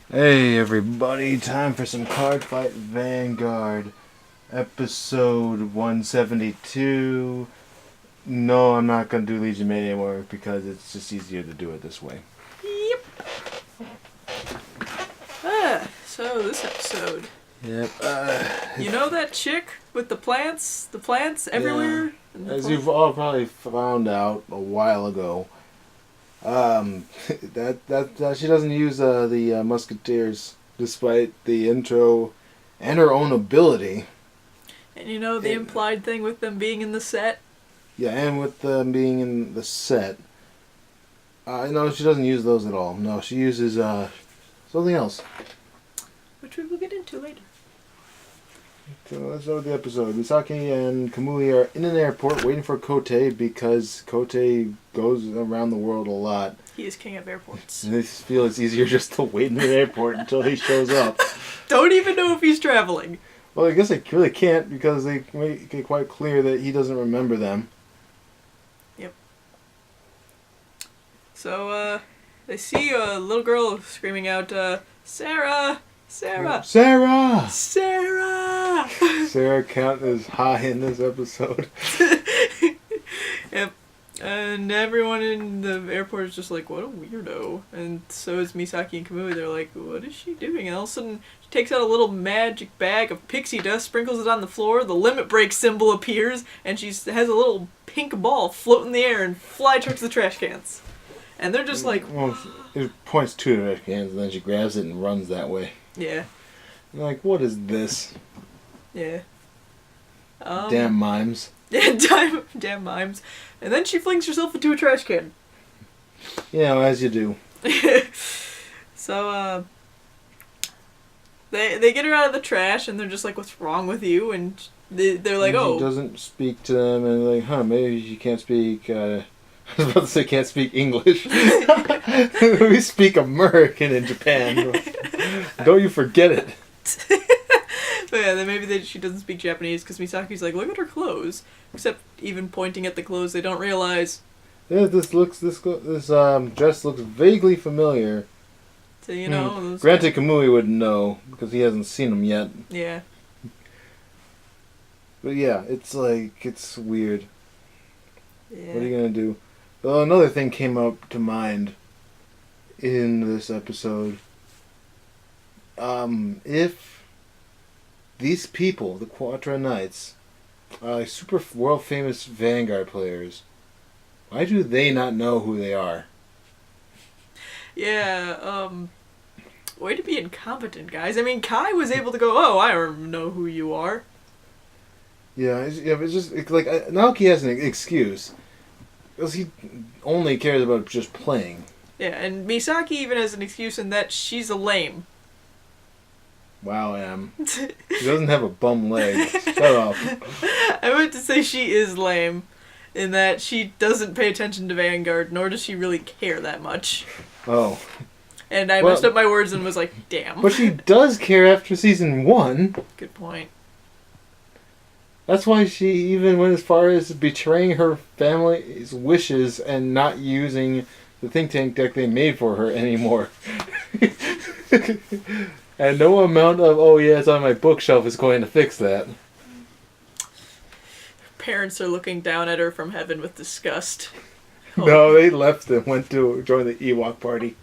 Hey everybody, time for some Cardfight Vanguard, episode 172. No, I'm not going to do Legion Mate anymore because it's just easier to do it this way. Yep. So this episode. Yep. You know that chick with the plants? The plants everywhere? Yeah. As you've all probably found out a while ago, that she doesn't use the Musketeers despite the intro and her own ability. And you know the implied thing with them being in the set? Yeah, and with them being in the set. No, she doesn't use those at all. No, she uses something else. Which we will get into later. So let's start with the episode. Misaki and Kamui are in an airport waiting for Kote because Kote goes around the world a lot. He is king of airports. And they feel it's easier just to wait in the airport until he shows up. Don't even know if he's traveling. Well, I guess they really can't because they make it quite clear that he doesn't remember them. Yep. So, they see a little girl screaming out, Sarah! Sarah! Sarah! Sarah! Sarah count is high in this episode. Yep. And everyone in the airport is just like, what a weirdo. And so is Misaki and Kamui. They're like, what is she doing? And all of a sudden, she takes out a little magic bag of pixie dust, sprinkles it on the floor, the limit break symbol appears, and she has a little pink ball float in the air and fly towards the trash cans. And they're just like... Well, it points to the trash cans, and then she grabs it and runs that way. Yeah. I'm like, what is this? Yeah. Damn mimes. Yeah, damn mimes. And then she flings herself into a trash can. Yeah, as you do. So, they get her out of the trash, and they're just like, what's wrong with you? And they're like, She doesn't speak to them, and they're like, maybe she can't speak, I was about to say can't speak English. We speak American in Japan. Don't you forget it. But yeah, then maybe she doesn't speak Japanese, because Misaki's like, look at her clothes. Except even pointing at the clothes, they don't realize. Yeah, this dress looks vaguely familiar. So, you know. Granted, Kamui wouldn't know, because he hasn't seen them yet. Yeah. But yeah, it's weird. Yeah. What are you gonna do? Well, another thing came up to mind in this episode. If these people, the Quattro Knights, are like super world famous Vanguard players, why do they not know who they are? Yeah, way to be incompetent, guys. I mean, Kai was able to go, I know who you are. Yeah, it's just like Naoki has an excuse because he only cares about just playing. Yeah, and Misaki even has an excuse in that she's a lame. Wow, Em. She doesn't have a bum leg. Shut up. I meant to say she is lame in that she doesn't pay attention to Vanguard, nor does she really care that much. Oh. And I messed up my words and was like, damn. But she does care after season 1. Good point. That's why she even went as far as betraying her family's wishes and not using the think tank deck they made for her anymore. And no amount of, it's on my bookshelf is going to fix that. Parents are looking down at her from heaven with disgust. No, they left and went to join the Ewok party.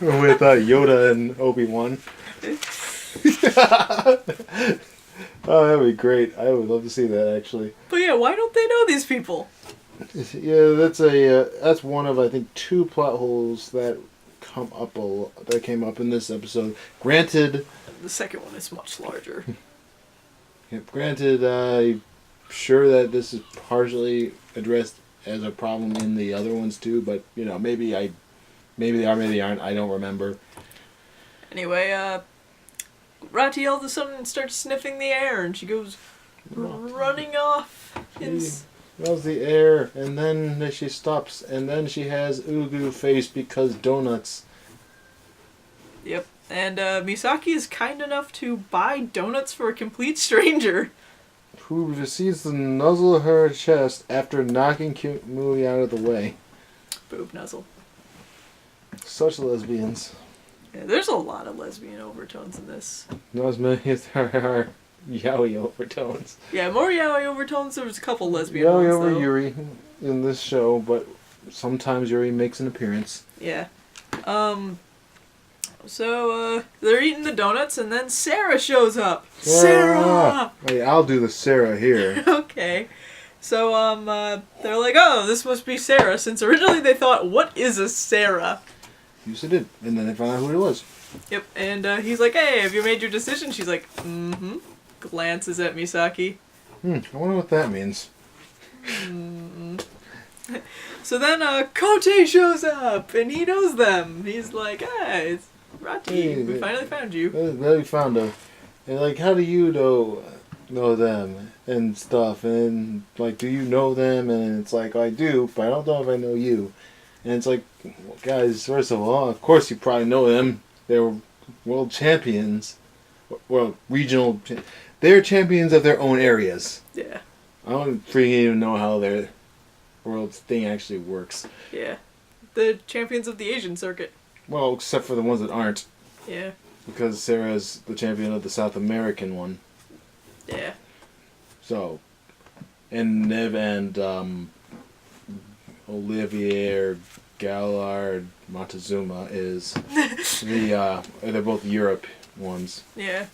With Yoda and Obi-Wan. Oh, that would be great. I would love to see that, actually. But yeah, why don't they know these people? Yeah, that's one of, I think, 2 plot holes that came up in this episode. Granted, the second one is much larger. Granted, I'm sure that this is partially addressed as a problem in the other ones too, but maybe they are, maybe they aren't. I don't remember. Anyway, Rati all of a sudden starts sniffing the air, and she goes running off. Smells the air, and then she stops, and then she has Ugu face because donuts. Yep, and Misaki is kind enough to buy donuts for a complete stranger. Who proceeds to nuzzle her chest after knocking Kamui out of the way. Boob nuzzle. such lesbians. Yeah, there's a lot of lesbian overtones in this. Not as many as there are yaoi overtones. Yeah, more yaoi overtones. There was a couple lesbian Yaoi ones, over though. Yuri in this show, but sometimes Yuri makes an appearance. Yeah. So, they're eating the donuts, and then Sarah shows up. Sarah! Hey, I'll do the Sarah here. Okay. So, they're like, oh, this must be Sarah, since originally they thought, what is a Sarah? Yes, it did. And then they found out who it was. Yep, and he's like, hey, have you made your decision? She's like, mm-hmm. Glances at Misaki. I wonder what that means. So then, Kote shows up, and he knows them. He's like, hey, it's Rati, Hey, we finally found you. They found them. And like, how do you know them and stuff? And like, do you know them? And it's like, I do, but I don't know if I know you. And it's like, well, guys, first of all, of course you probably know them. They're world champions. Well, regional. They're champions of their own areas. Yeah. I don't freaking even know how their world thing actually works. Yeah. The champions of the Asian circuit. Well, except for the ones that aren't. Yeah. Because Sarah's the champion of the South American one. Yeah. So, and Nev and Olivier Gallard Montezuma is they're both Europe ones. Yeah.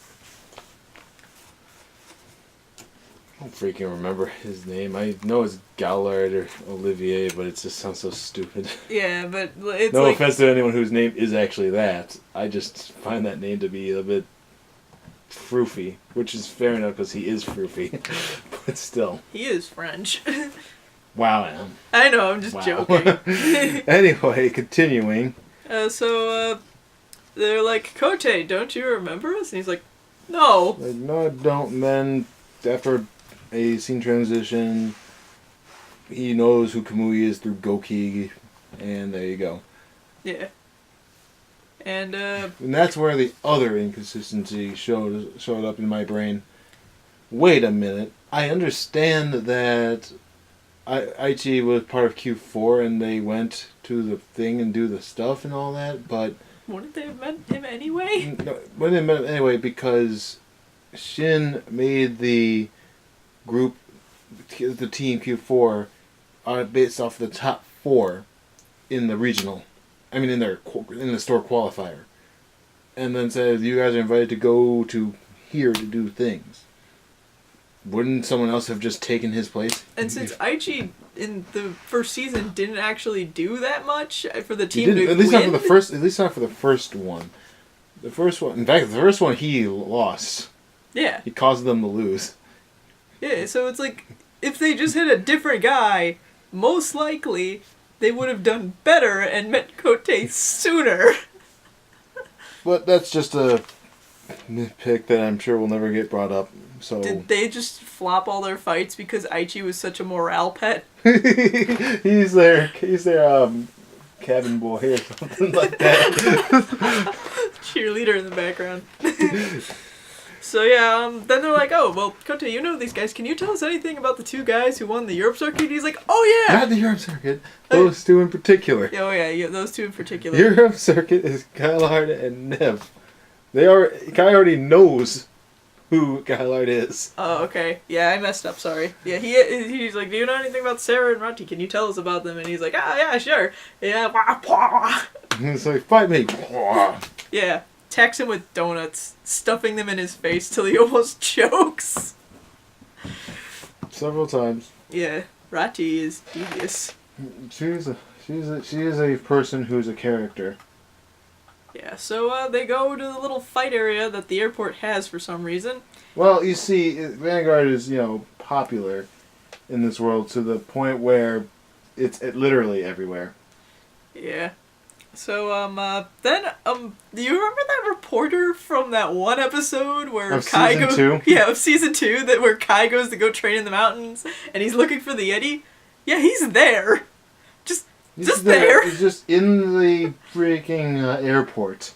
I don't freaking remember his name. I know it's Gallard or Olivier, but it just sounds so stupid. Yeah, but it's No like... offense to anyone whose name is actually that. I just find that name to be a bit froofy, which is fair enough because he is froofy, but still. He is French. Wow, man. I know, I'm just joking. Anyway, continuing. So, they're like, Kote, don't you remember us? And he's like, no. Like, no, I don't. And then, after a scene transition, he knows who Kamui is through Goki, and there you go. Yeah. And that's where the other inconsistency showed up in my brain. Wait a minute. I understand that Aichi was part of Q4 and they went to the thing and do the stuff and all that, but... Wouldn't they have met him anyway? No, wouldn't they have met him anyway because Shin made the group, the team Q4, based off the top 4 in the regional. I mean, in the store qualifier. And then said, you guys are invited to go to here to do things. Wouldn't someone else have just taken his place? And since Aichi in the first season didn't actually do that much for the team to at least win. Not for the first. At least not for the first one. The first one. In fact, the first one he lost. Yeah. He caused them to lose. Yeah. So it's like if they just hit a different guy, most likely they would have done better and met Kote sooner. But that's just a nitpick that I'm sure will never get brought up. So did they just flop all their fights because Aichi was such a morale pet? he's their cabin boy or something like that. Cheerleader in the background. So yeah, then they're like, oh, well, Kote, you know these guys. Can you tell us anything about the 2 guys who won the Europe Circuit? He's like, oh yeah! Not the Europe Circuit. Those 2 in particular. Oh yeah, those 2 in particular. Europe Circuit is Gallard and Nev. Kai already knows who Gallard is. Oh, okay. Yeah, I messed up, sorry. Yeah, he's like, do you know anything about Sarah and Rati? Can you tell us about them? And he's like, yeah, sure. Yeah, And it's like, fight me. Yeah, attacks him with donuts, stuffing them in his face till he almost chokes. Several times. Yeah, Rati is devious. She is a person who's a character. Yeah, so they go to the little fight area that the airport has for some reason. Well, you see, Vanguard is, popular in this world to the point where it's literally everywhere. Yeah. So, then, do you remember that reporter from that one episode where Of Kai season goes... 2? Yeah, of season 2, where Kai goes to go train in the mountains, and he's looking for the Yeti? Yeah, he's there. Just there. He's just in the freaking airport.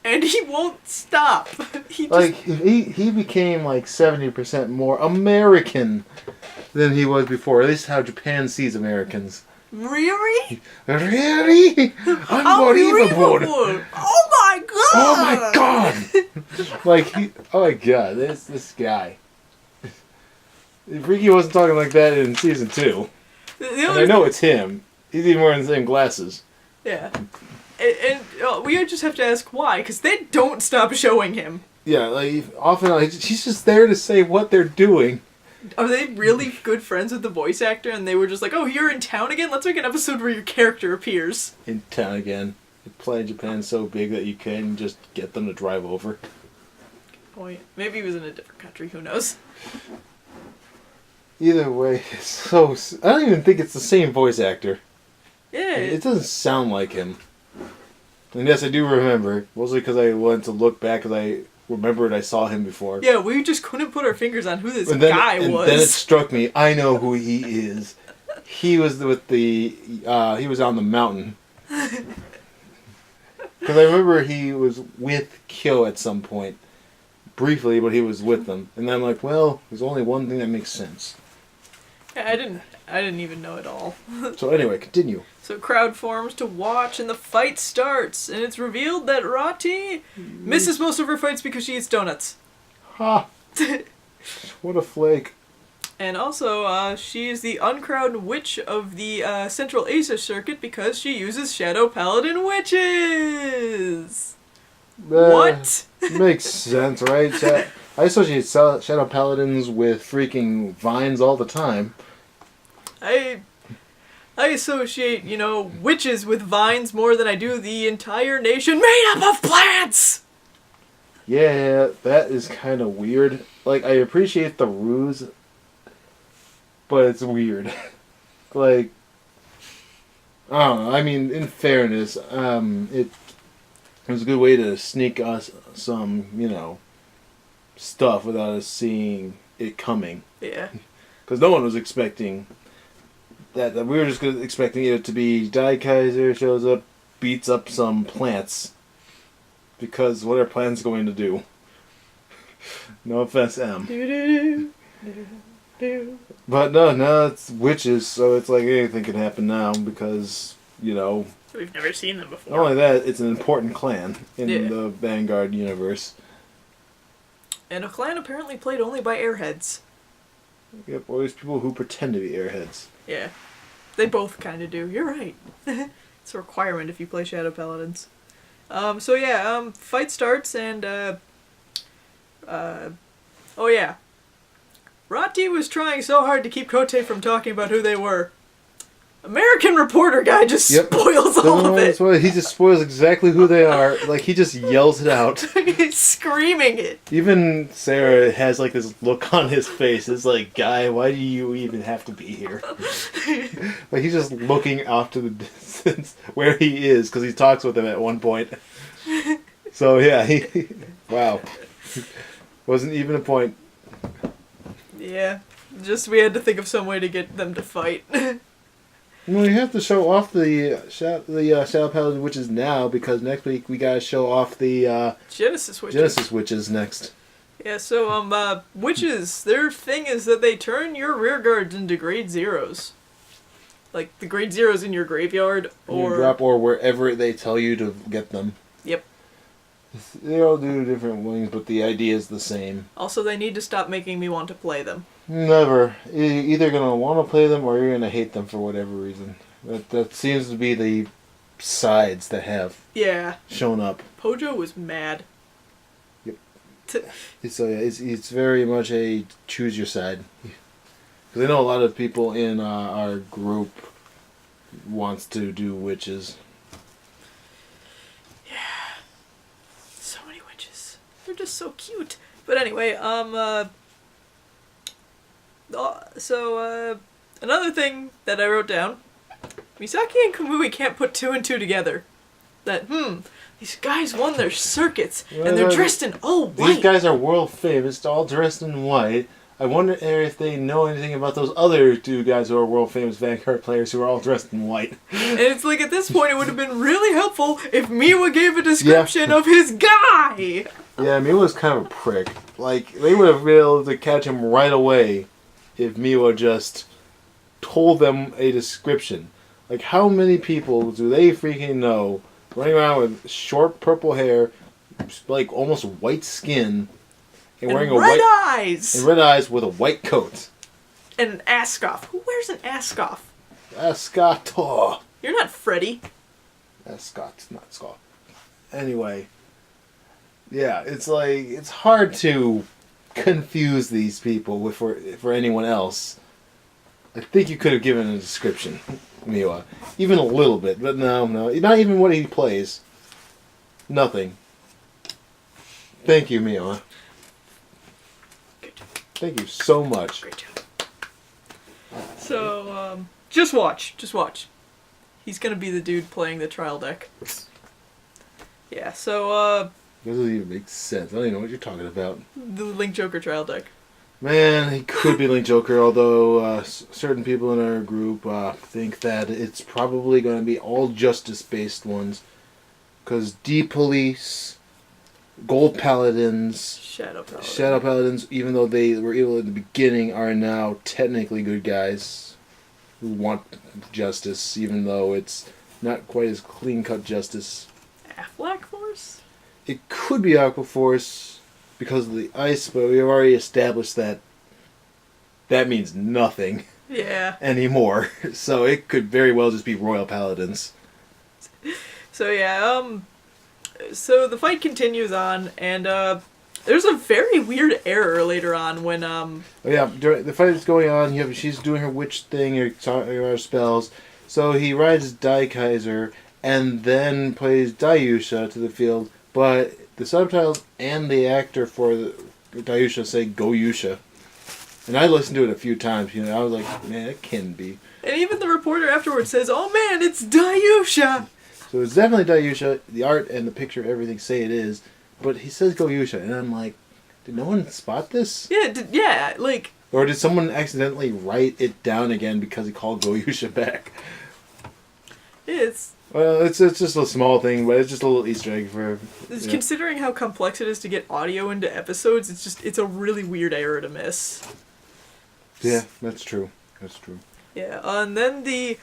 And he won't stop. He became 70% more American than he was before. At least how Japan sees Americans. Really? Really? Unbelievable! Oh my god! Oh my god! Oh my god, this guy. Ricky wasn't talking like that in season 2. And I know it's him. He's even wearing the same glasses. Yeah. And we just have to ask why, because they don't stop showing him. Yeah, often he's just there to say what they're doing. Are they really good friends with the voice actor? And they were just like, oh, you're in town again? Let's make an episode where your character appears. In town again. Planet Japan's so big that you can just get them to drive over. Point. Maybe he was in a different country. Who knows? Either way, it's so... I don't even think it's the same voice actor. Yeah. It doesn't sound like him. And yes, I do remember. Mostly because I wanted to look back because I remembered I saw him before. Yeah, we just couldn't put our fingers on who this guy was. And then it struck me. I know who he is. He was with the... he was on the mountain. Because I remember he was with Kyo at some point. Briefly, but he was with them. And then I'm like, well, there's only one thing that makes sense. Yeah, I didn't even know it all. So anyway, continue. So crowd forms to watch and the fight starts. And it's revealed that Rati misses most of her fights because she eats donuts. Ha! What a flake. And also, she is the uncrowned witch of the Central Asia Circuit because she uses Shadow Paladin witches! What? Makes sense, right? I associate Shadow Paladins with freaking vines all the time. I associate, witches with vines more than I do the entire nation made up of plants! Yeah, that is kind of weird. I appreciate the ruse, but it's weird. I don't know. I mean, in fairness, it was a good way to sneak us some, stuff without us seeing it coming. Yeah. Because no one was expecting that. We were just expecting it to be Daikaiser shows up, beats up some plants. Because what are plants going to do? No offense, M. But no, it's witches, so it's like anything can happen now because, We've never seen them before. Not only that, it's an important clan in the Vanguard universe. And a clan apparently played only by airheads. Yep, always people who pretend to be airheads. Yeah. They both kind of do. You're right. It's a requirement if you play Shadow Paladins. Fight starts and, oh yeah. Rati was trying so hard to keep Kote from talking about who they were. American reporter guy just spoils all of it. He just spoils exactly who they are. He just yells it out. He's screaming it. Even Sarah has this look on his face. It's like, guy, why do you even have to be here? He's just looking off to the distance where he is because he talks with him at one point. So yeah, wow, wasn't even a point. Yeah, just we had to think of some way to get them to fight. Well, we have to show off the Shadow Paladin witches now because next week we gotta show off the Genesis witches. Genesis witches next. Yeah, so witches, their thing is that they turn your rear guards into grade zeros. Like the grade zeros in your graveyard or drop or wherever they tell you to get them. Yep. They all do different things, but the idea is the same. Also, they need to stop making me want to play them. Never. You're either going to want to play them or you're going to hate them for whatever reason. That seems to be the sides that have shown up. Pojo was mad. Yep. It's very much a choose your side. Because I know a lot of people in our group wants to do witches. Yeah. So many witches. They're just so cute. But anyway, another thing that I wrote down, Misaki and Kamui can't put 2 and 2 together. That, these guys won their circuits, and they're dressed in all white. These guys are world famous, all dressed in white. I wonder if they know anything about those other 2 guys who are world famous Vanguard players who are all dressed in white. And it's like, at this point, it would have been really helpful if Miwa gave a description of his guy! Yeah, Miwa was kind of a prick. They would have been able to catch him right away if Miwa just told them a description. Like, how many people do they freaking know running around with short purple hair, like almost white skin, and wearing red eyes! and red eyes with a white coat? And an ascot. Who wears an ascot? Ascot. You're not Freddy. Ascot, not Scott. Anyway. Yeah, it's like, it's hard to confuse these people with for anyone else. I think you could have given a description, Miwa. Even a little bit, but no. Not even what he plays. Nothing. Thank you, Miwa. Good job. Thank you so much. Great job. So, just watch. Just watch. He's gonna be the dude playing the trial deck. Yeah, so, That doesn't even make sense. I don't even know what you're talking about. the Link Joker trial deck. Man, he could be Link Joker, although certain people in our group think that it's probably going to be all justice-based ones. Because D-Police, Gold Paladins, Shadow Paladins, even though they were evil in the beginning, are now technically good guys who want justice, even though it's not quite as clean-cut justice. Black Force? It could be Aquaforce because of the ice, but we've already established that that means nothing Yeah. anymore. So it could very well just be Royal Paladins. So yeah, so the fight continues on, and there's a very weird error later on when Oh yeah, during the fight is going on. She's doing her witch thing, her spells. So he rides Daikaiser and then plays Dayusha to the field. But the subtitles and the actor for the Dayusha say "Go Yusha," and I listened to it a few times. I was like, man, it can be. And even the reporter afterwards says, "Oh man, it's Dayusha." So it's definitely Dayusha. The art and the picture, everything say it is, but he says "Go Yusha," and I'm like, did no one spot this? Yeah, like. Or did someone accidentally write it down again because he called "Go Yusha" back? Well, it's just a small thing, but it's just a little Easter egg for. Yeah. Considering how complex it is to get audio into episodes, it's a really weird error to miss. Yeah, that's true. That's true. Yeah, and then the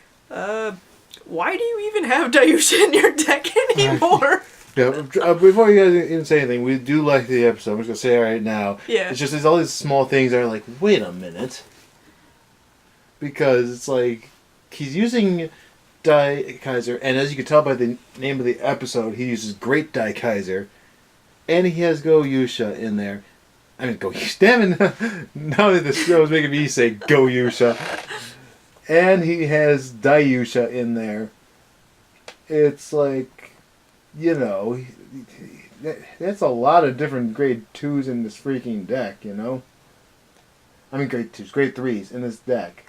why do you even have Dayusha in your deck anymore? Yeah, before you guys even say anything, we do like the episode. I'm just gonna say it right now. Yeah. It's just there's all these small things that are like, wait a minute, because it's like he's using Daikaiser, and as you can tell by the name of the episode, he uses Great Daikaiser, and he has Go Yusha in there. I mean, Go Yusha. Damn it! Now that the show is making me say Go Yusha, and he has Dayusha in there. It's like. That's a lot of different grade 2s in this freaking deck, I mean grade 2s, grade 3s in this deck.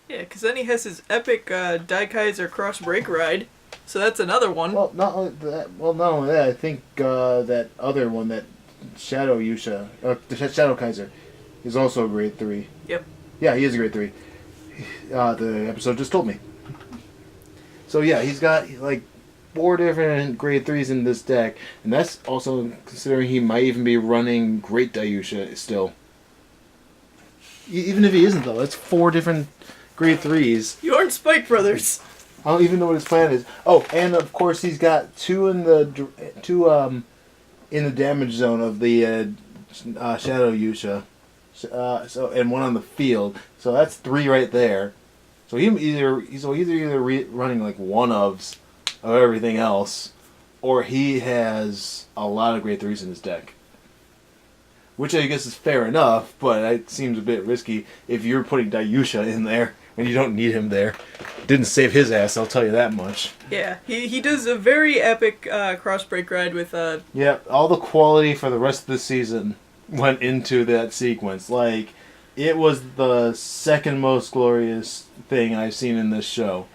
Yeah, because then he has his epic Daikaiser Cross Break Ride, so that's another one. Well, not only that, I think that other one, that Shadow Yusha, the Shadow Kaiser, is also a grade 3. Yep. Yeah, he is a grade 3. The episode just told me. So yeah, he's got, like, 4 different grade 3s in this deck, and that's also considering he might even be running Great Dayusha still. Even if he isn't, though, that's 4 different grade 3s. You aren't Spike Brothers. I don't even know what his plan is. Oh, and of course he's got 2 in the damage zone of the Shadow Yusha, and 1 on the field. So that's 3 right there. So he's either running like one of everything else, or he has a lot of grade 3s in his deck. Which I guess is fair enough, but it seems a bit risky if you're putting Dayusha in there and you don't need him there. Didn't save his ass, I'll tell you that much. Yeah, he does a very epic cross break ride with Yeah, all the quality for the rest of the season went into that sequence. Like, it was the second most glorious thing I've seen in this show.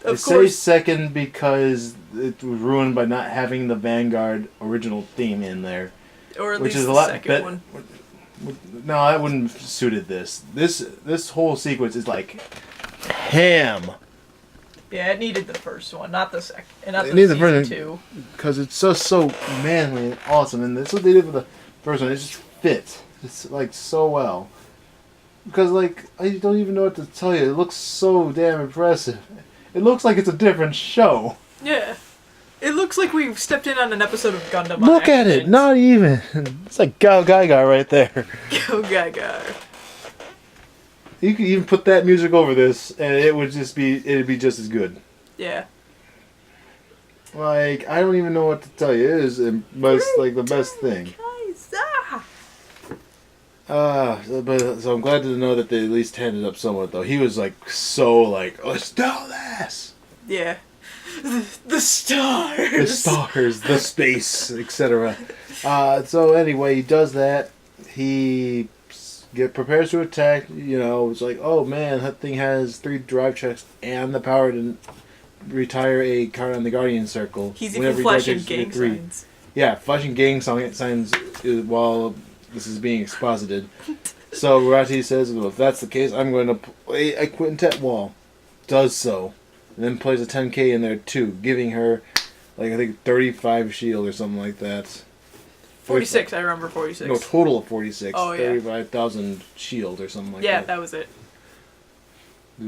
I say second because it was ruined by not having the Vanguard original theme in there. Or at which least is a the lot second one. No, that wouldn't have suited this. This whole sequence is like ham. Yeah, it needed the first one, not the second. And not It the needed the season first 2. Because it's so manly and awesome. And that's what they did with the first one. It just fits. It's like so well. Because like, I don't even know what to tell you. It looks so damn impressive. It looks like it's a different show. Yeah. It looks like we've stepped in on an episode of Gundam. Look at it, not even. It's like Gal Gaga right there. Go Gaga. You could even put that music over this, and it'd be just as good. Yeah. Like, I don't even know what to tell you. It is like the best thing. But so I'm glad to know that they at least handed up somewhat, though. He was like so like, let's do this. Yeah. The stars. The stars, the space, etc. So anyway, he does that. He prepares to attack. You know, it's like, oh man, that thing has 3 drive checks and the power to retire a card on the Guardian Circle. He's even flashing gang signs. Yeah, flashing gang signs while this is being exposited. So Rati says, well, if that's the case, I'm going to play a quintet wall. Does so. And then plays a 10k in there too, giving her, like, I think 35 shield or something like that. 46, I remember 46. No, total of 46. Oh, yeah. 35,000 shield or something like that. Yeah, that was it.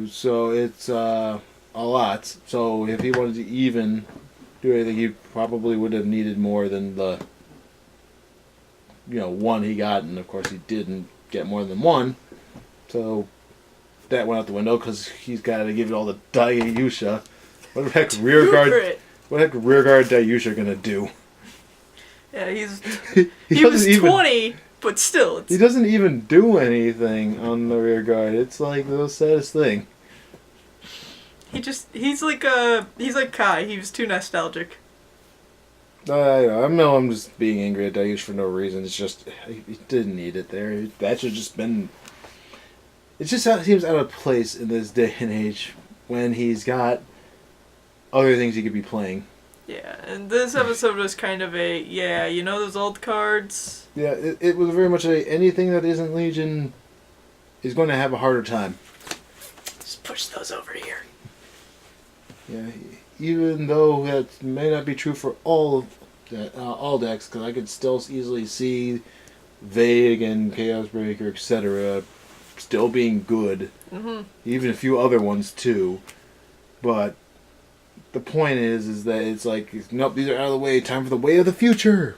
So it's a lot. So if he wanted to even do anything, he probably would have needed more than the, 1 he got. And of course he didn't get more than 1. So that went out the window because he's got to give it all to Dayusha. What the heck What the heck rearguard Dayusha gonna do? Yeah, he was 20, but still. He doesn't even do anything on the rearguard. It's like the saddest thing. He's like Kai. He was too nostalgic. I know I'm just being angry at Dayusha for no reason. It's just he didn't need it there. That should have just been. It just seems out of place in this day and age when he's got other things he could be playing. Yeah, and this episode was kind of those old cards? Yeah, it was very much anything that isn't Legion is going to have a harder time. Just push those over here. Yeah, even though that may not be true for all decks, because I could still easily see Vague and Chaos Breaker, etc., still being good. Mm-hmm. Even a few other ones too. But the point is that it's like, nope, these are out of the way. Time for the way of the future.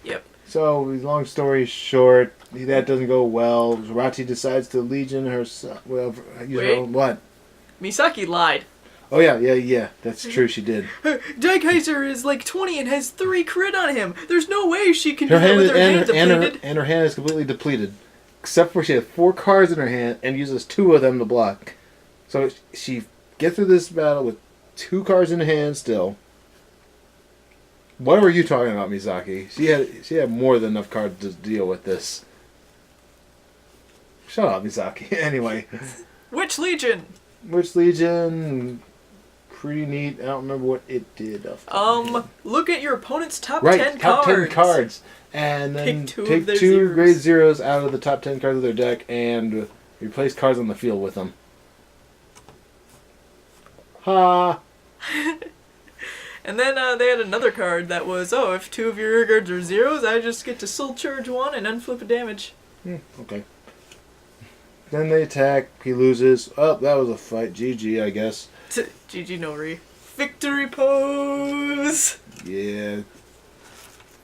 Yep. So, long story short, that doesn't go well. Rati decides to Legion herself. Well, what? Misaki lied. Oh yeah. That's true. She did. Daikaiser is like 20 and has 3 crit on him. There's no way she can do that with her hand depleted. And her hand is completely depleted. Except for she has 4 cards in her hand and uses 2 of them to block. So she gets through this battle with 2 cards in hand still. What were you talking about, Misaki? She had more than enough cards to deal with this. Shut up, Misaki. Anyway. Which Legion? Pretty neat. I don't remember what it did. Look at your opponent's top 10 cards. Top 10 cards. And then take 2 grade zeros out of the top 10 cards of their deck and replace cards on the field with them. Ha! And then they had another card that was, if 2 of your rear guards are zeros, I just get to soul charge 1 and unflip a damage. Okay. Then they attack. He loses. Oh, that was a fight. GG, I guess. GG Nori. Victory pose! Yeah.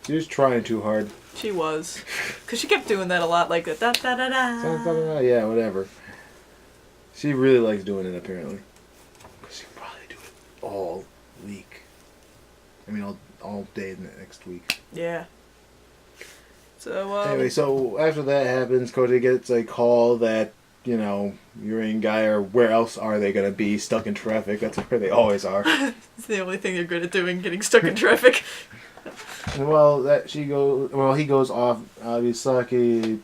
She was trying too hard. She was. Because she kept doing that a lot, like the da-da-da-da. Yeah, whatever. She really likes doing it, apparently. Because she can probably do it all week. I mean, all day in the next week. Yeah. So, anyway, so after that happens, Cody gets a call that, Yuri and Guy are, where else are they going to be? Stuck in traffic. That's where they always are. It's the only thing they're good at doing, getting stuck in traffic. He goes off. Misaki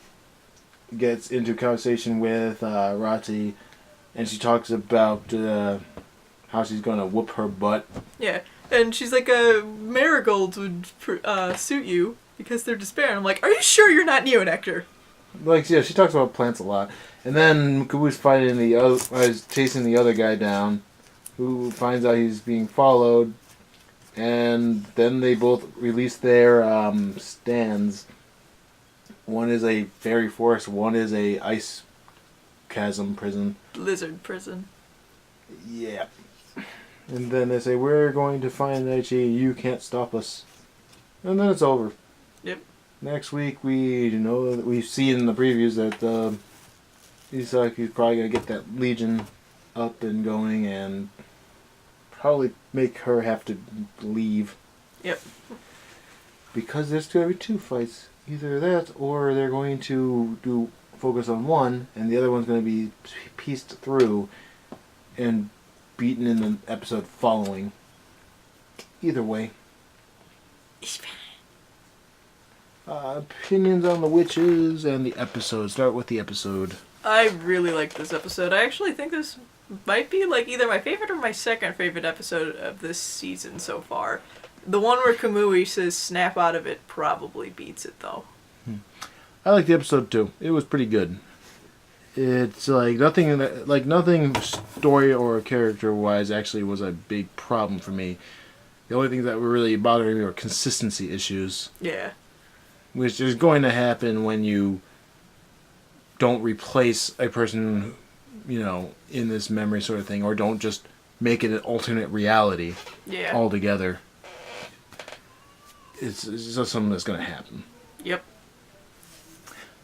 gets into conversation with Rati, and she talks about how she's going to whoop her butt. Yeah, and she's like, marigolds would suit you because they're despair. And I'm like, are you sure you're not Neonectar? She talks about plants a lot. And then Kubu's chasing the other guy down, who finds out he's being followed. And then they both release their stands. One is a fairy forest, one is a ice chasm prison. Lizard prison. Yeah. And then they say, we're going to find Daichi, you can't stop us. And then it's over. Yep. Next week, we know that we've seen in the previews that Isaki's probably going to get that Legion up and going and probably make her have to leave. Yep. Because there's going to be two fights. Either that, or they're going to focus on one, and the other one's going to be pieced through and beaten in the episode following. Either way. Opinions on the witches and the episode. Start with the episode. I really like this episode. I actually think this might be like either my favorite or my second favorite episode of this season so far. The one where Kamui says snap out of it probably beats it though. I like the episode too. It was pretty good. It's nothing story or character wise actually was a big problem for me. The only things that were really bothering me were consistency issues. Yeah. Which is going to happen when you don't replace a person, in this memory sort of thing, or don't just make it an alternate reality altogether. It's just something that's going to happen. Yep.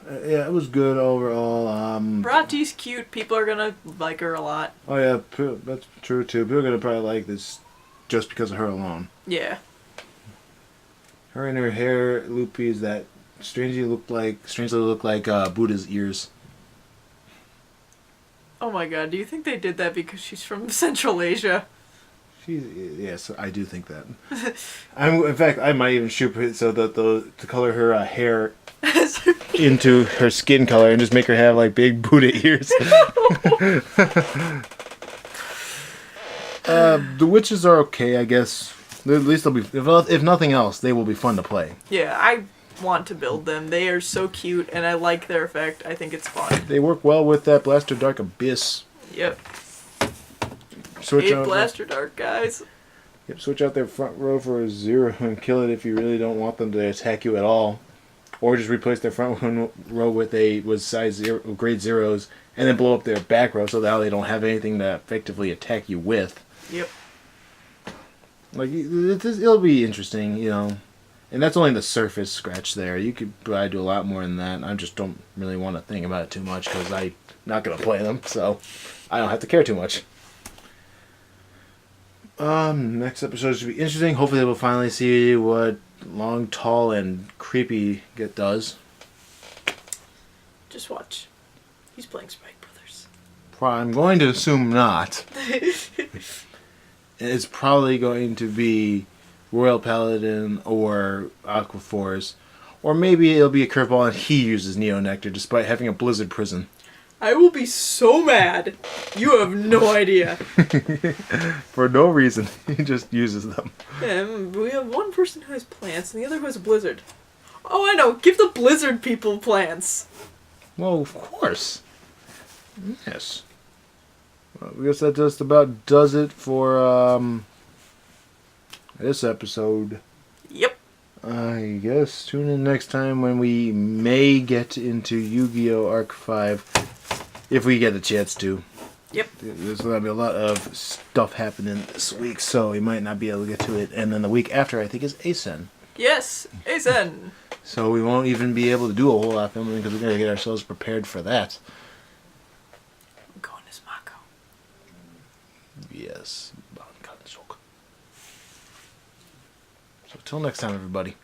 Yeah, it was good overall. Bratty's cute. People are going to like her a lot. Oh yeah, that's true too. People are going to probably like this just because of her alone. Yeah. Her and her hair loopies that strangely look like Buddha's ears. Oh my god, do you think they did that because she's from Central Asia? Yes, I do think that. In fact, I might even shoot it so that to color her hair into her skin color and just make her have like big Buddha ears. The witches are okay, I guess. At least they'll be. If nothing else, they will be fun to play. Yeah, I want to build them. They are so cute, and I like their effect. I think it's fun. They work well with that Blaster Dark Abyss. Yep. Switch out Blaster Dark, guys. Yep, switch out their front row for a 0 and kill it if you really don't want them to attack you at all. Or just replace their front row with size 0, grade 0s, and then blow up their back row so that they don't have anything to effectively attack you with. Yep. Like, it'll be interesting, And that's only the surface scratch there. You could probably do a lot more than that. I just don't really want to think about it too much because I'm not going to play them, so I don't have to care too much. Next episode should be interesting. Hopefully we'll finally see what Long, Tall, and Creepy does. Just watch. He's playing Sprite Brothers. I'm going to assume not. It's probably going to be Royal Paladin or Aquaforce. Or maybe it'll be a curveball and he uses Neo Nectar despite having a Blizzard Prison. I will be so mad. You have no idea. For no reason. He just uses them. We have one person who has plants and the other who has a blizzard. Oh, I know. Give the blizzard people plants. Well, of course. Yes. Well, I guess that just about does it for this episode. Yep. I guess tune in next time when we may get into Yu-Gi-Oh! Arc 5. If we get a chance to. Yep. There's going to be a lot of stuff happening this week, so we might not be able to get to it. And then the week after, I think, is Asen. Yes, Asen. So we won't even be able to do a whole lot of filming because we're going to get ourselves prepared for that. I'm going as Mako. Yes. So till next time, everybody.